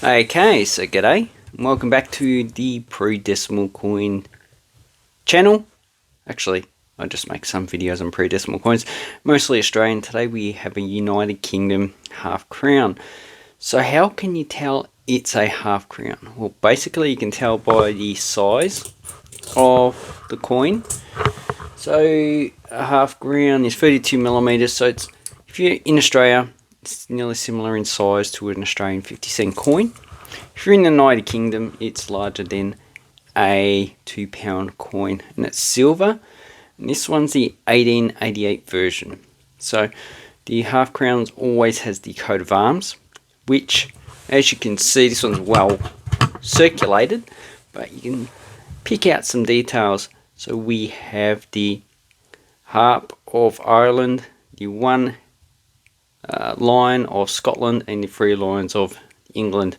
Okay, so g'day, and welcome back to the Pre-Decimal Coin channel. Actually, I just make some videos on pre-decimal coins, mostly Australian. Today we have a United Kingdom half crown. So how can you tell it's a half crown? Well, basically you can tell by the size of the coin. So a half crown is 32 millimeters, so it's, if you're in Australia, it's nearly similar in size to an Australian 50-cent coin. If you're in the United Kingdom, it's larger than a £2 coin, and it's silver. And this one's the 1888 version. So the half crowns always has the coat of arms, which, as you can see, this one's well circulated, but you can pick out some details. So we have the harp of Ireland, the one line of Scotland, and the three lines of England.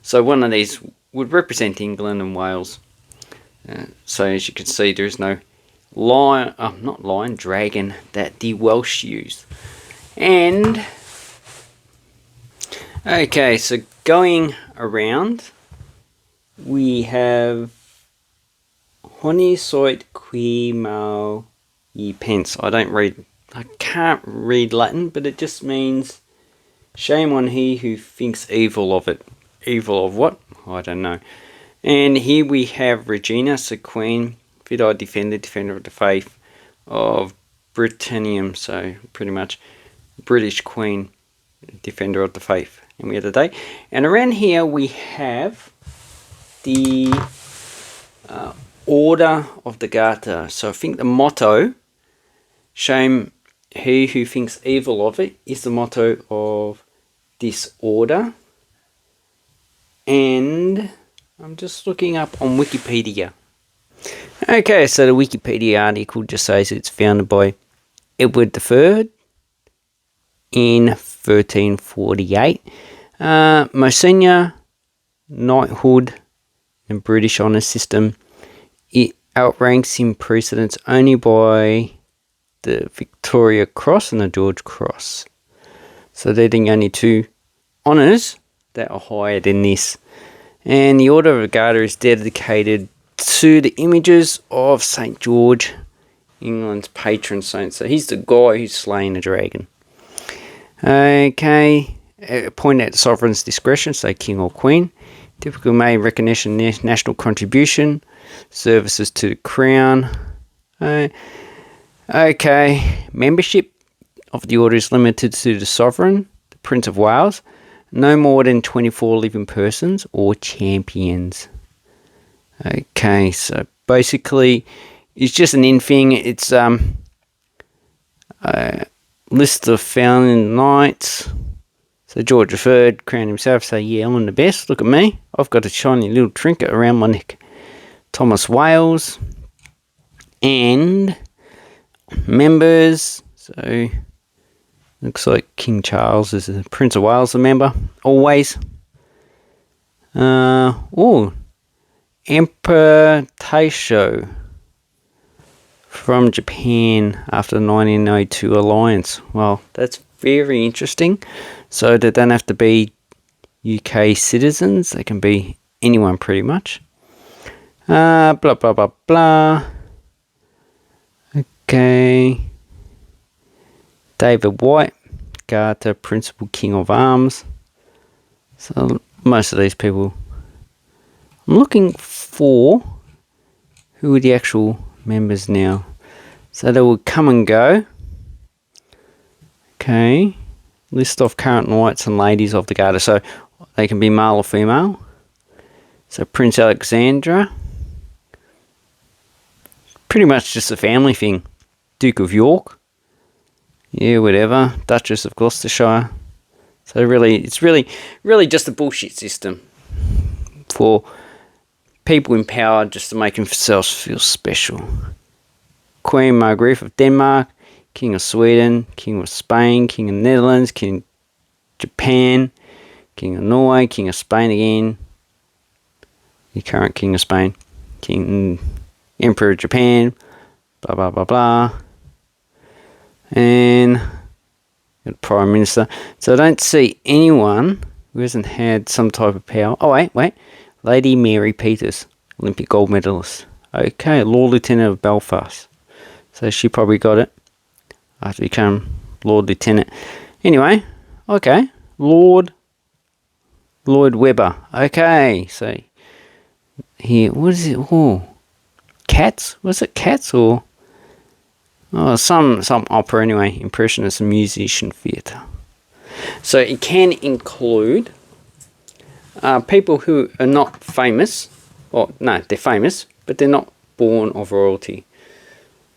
So one of these would represent England and Wales. So as you can see, there is no dragon that the Welsh used. And okay, so going around, we have Honi soit qui mal ye pense. I can't read Latin, but it just means shame on he who thinks evil of it. Evil of what? I don't know. And here we have Regina, so Queen, Fidei Defender of the Faith of Britannium, so pretty much British Queen, Defender of the Faith. And we have the day. And around here we have the Order of the Garter. So I think the motto, shame he who thinks evil of it, is the motto of this order. And I'm just looking up on Wikipedia. Okay, so the Wikipedia article just says it's founded by Edward III in 1348. Monsignor, knighthood, and British honour system. It outranks in precedence only by the Victoria Cross and the George Cross. So they're the only two honours that are higher than this. And the Order of the Garter is dedicated to the images of St. George, England's patron saint. So he's the guy who's slain the dragon. Okay, point at the sovereign's discretion, so king or queen. Typical main recognition, national contribution, services to the crown. Okay, membership of the order is limited to the sovereign, the Prince of Wales, no more than 24 living persons or champions. Okay, so basically it's just an in thing. It's a list of founding knights. So George III crowned himself, say, yeah, I'm the best, look at me, I've got a shiny little trinket around my neck. Thomas Wales. And members, so looks like King Charles is the Prince of Wales, a member, always. Emperor Taisho from Japan after the 1902 alliance. Well, that's very interesting. So they don't have to be UK citizens, they can be anyone pretty much. Blah, blah, blah, blah. Okay. David White, Garter, Principal King of Arms. So most of these people, I'm looking for who are the actual members now. So they will come and go. Okay. List of current knights and ladies of the Garter. So they can be male or female. So Prince Alexandra. Pretty much just a family thing. Duke of York. Yeah, whatever. Duchess of Gloucestershire. So really, it's really just a bullshit system for people in power just to make themselves feel special. Queen Margrethe of Denmark, King of Sweden, King of Spain, King of Netherlands, King of Japan, King of Norway, King of Spain again, the current King of Spain, Emperor of Japan, blah blah blah blah. And Prime Minister. So I don't see anyone who hasn't had some type of power. Oh, wait. Lady Mary Peters, Olympic gold medalist. Okay, Lord Lieutenant of Belfast. So she probably got it after become Lord Lieutenant. Anyway, okay. Lloyd Webber. Okay, so here, what is it? Oh, Cats? Was it Cats or some opera anyway? Impressionist musician theatre. So it can include people who are not famous. Well, no, they're famous, but they're not born of royalty.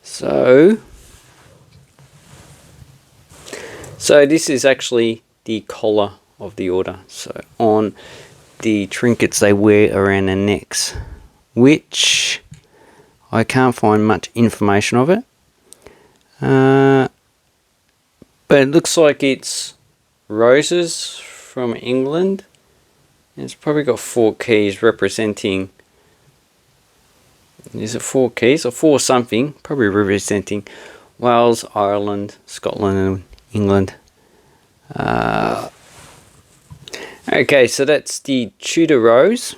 So this is actually the collar of the order. So on the trinkets they wear around their necks, which I can't find much information of it. But it looks like it's roses from England. It's probably got 4 keys representing. Is it 4 keys or 4 something? Probably representing Wales, Ireland, Scotland, and England. Okay, so that's the Tudor rose,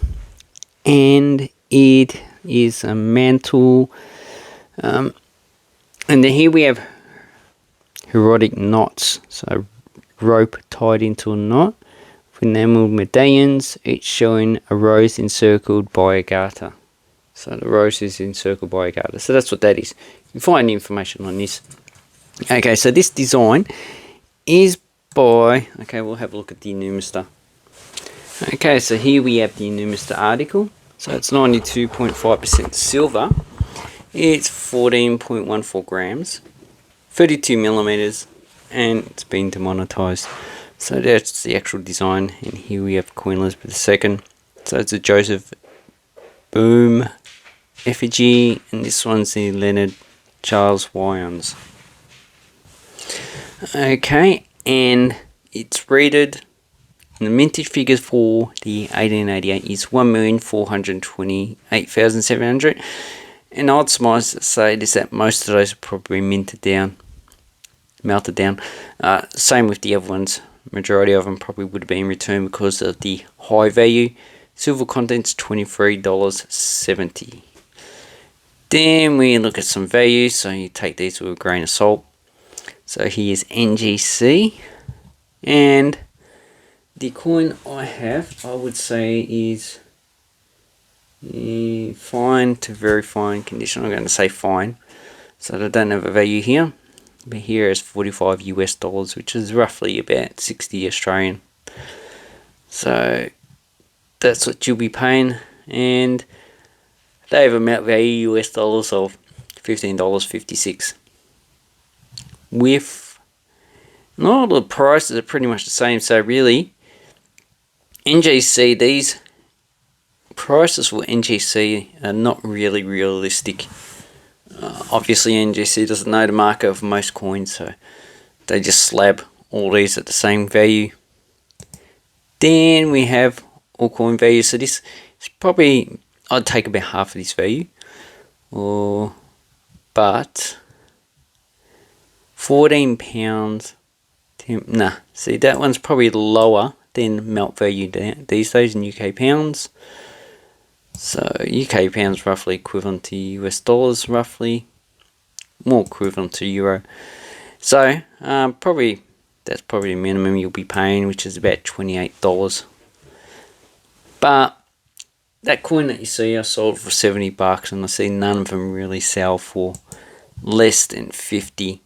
and it is a mantle. And then here we have heraldic knots, so rope tied into a knot with enamel medallions, each showing a rose encircled by a garter. So the rose is encircled by a garter. So that's what that is. You can find information on this. Okay, so this design is by... Okay, we'll have a look at the Numistor. Okay, so here we have the Numistor article. So it's 92.5% silver. It's 14.14 grams, 32 millimeters, and it's been demonetized. So that's the actual design. And here we have Queen Elizabeth II. So it's a Joseph Boom effigy, and this one's the Leonard Charles Wyons. Okay, and it's rated. And the mintage figures for the 1888 is 1,428,700. And I'd surmise to say this that most of those are probably melted down. Same with the other ones. Majority of them probably would have been returned because of the high value. Silver contents $23.70. Then we look at some values. So you take these with a grain of salt. So here's NGC, and the coin I have, I would say, is fine to very fine condition. I'm going to say fine. So I don't have a value here. But here is 45 US dollars, which is roughly about 60 Australian. So that's what you'll be paying. And they have a mount value US dollars of $15.56. With all the prices are pretty much the same. So really, NGC, these prices for NGC are not really realistic. Obviously NGC doesn't know the market of most coins, so they just slab all these at the same value. Then we have all coin values. So this is probably, I'd take about half of this value, but £14. See, that one's probably lower than melt value these days in UK pounds. So UK pounds roughly equivalent to US dollars, roughly more equivalent to euro. So that's probably the minimum you'll be paying, which is about $28. But that coin that you see, I sold for $70, and I see none of them really sell for less than 50.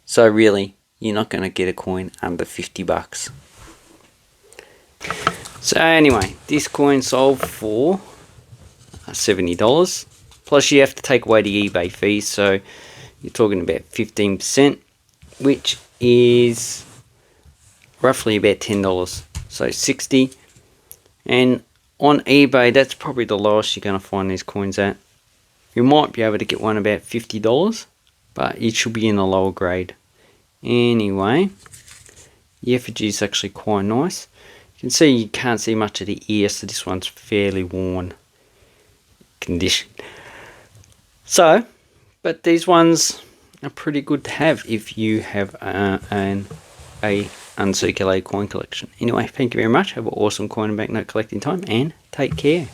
So really, you're not going to get a coin under $50. So anyway, this coin sold for $70. Plus you have to take away the eBay fees, so you're talking about 15%, which is roughly about $10. So $60. And on eBay, that's probably the lowest you're going to find these coins at. You might be able to get one about $50, but it should be in a lower grade. Anyway, the effigy is actually quite nice. You can see you can't see much of the ear, so this one's fairly worn condition. So, but these ones are pretty good to have if you have a uncirculated coin collection. Anyway, thank you very much. Have an awesome coin and banknote collecting time, and take care.